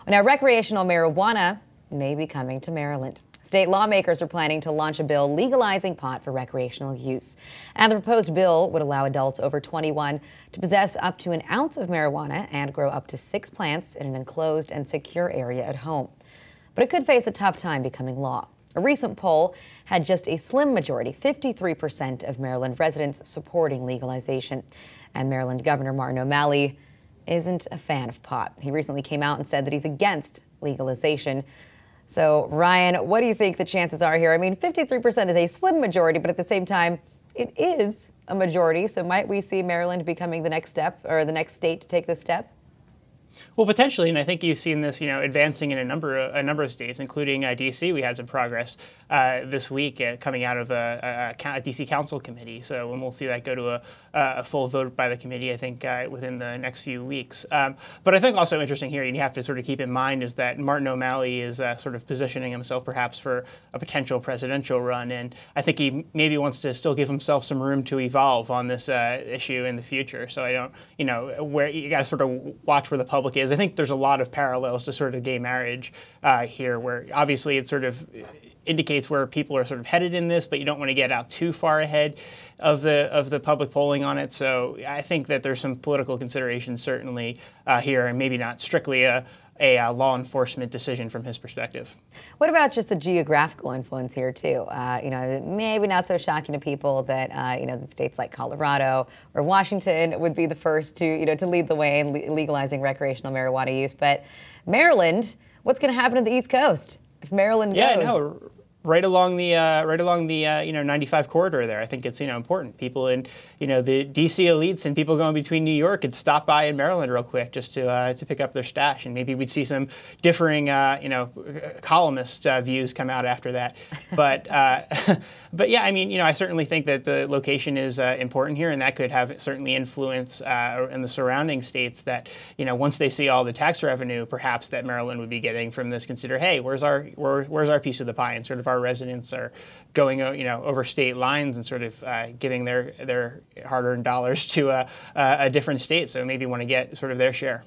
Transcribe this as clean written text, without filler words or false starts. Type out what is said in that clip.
Now, recreational marijuana may be coming to Maryland. State lawmakers are planning to launch a bill legalizing pot for recreational use. And the proposed bill would allow adults over 21 to possess up to an ounce of marijuana and grow up to 6 plants in an enclosed and secure area at home. But it could face a tough time becoming law. A recent poll had just a slim majority, 53% of Maryland residents supporting legalization. And Maryland Governor Martin O'Malley isn't a fan of pot. He recently came out and said that he's against legalization. So, Ryan, what do you think the chances are here? I mean, 53% is a slim majority, but at the same time, it is a majority. So might we see Maryland becoming the next step, or the next state to take this step? Well, potentially, and I think you've seen this, advancing in a number of states, including D.C. We had some progress this week coming out of a D.C. Council committee. So, and we'll see that go to a full vote by the committee, I think, within the next few weeks. But I think also interesting here, and you have to sort of keep in mind, is that Martin O'Malley is sort of positioning himself perhaps for a potential presidential run, and I think he maybe wants to still give himself some room to evolve on this issue in the future. So I don't, where you got to sort of watch where the public is. I think there's a lot of parallels to sort of gay marriage here, where obviously it sort of indicates where people are sort of headed in this, but you don't want to get out too far ahead of the public polling on it. So I think that there's some political considerations certainly here, and maybe not strictly a law enforcement decision from his perspective. What about just the geographical influence here too? Maybe not so shocking to people that that states like Colorado or Washington would be the first to to lead the way in legalizing recreational marijuana use. But Maryland, what's going to happen to the East Coast if Maryland goes? Yeah, no. Right along the 95 corridor there. I think it's important. People in the D.C. elites and people going between New York could stop by in Maryland real quick just to pick up their stash, and maybe we'd see some differing columnist views come out after that. But but yeah, I mean I certainly think that the location is important here, and that could have certainly influence in the surrounding states. That once they see all the tax revenue, perhaps that Maryland would be getting from this, consider, hey, where's our piece of the pie, and sort of our residents are going over state lines and sort of giving their hard-earned dollars to a different state, so maybe want to get sort of their share.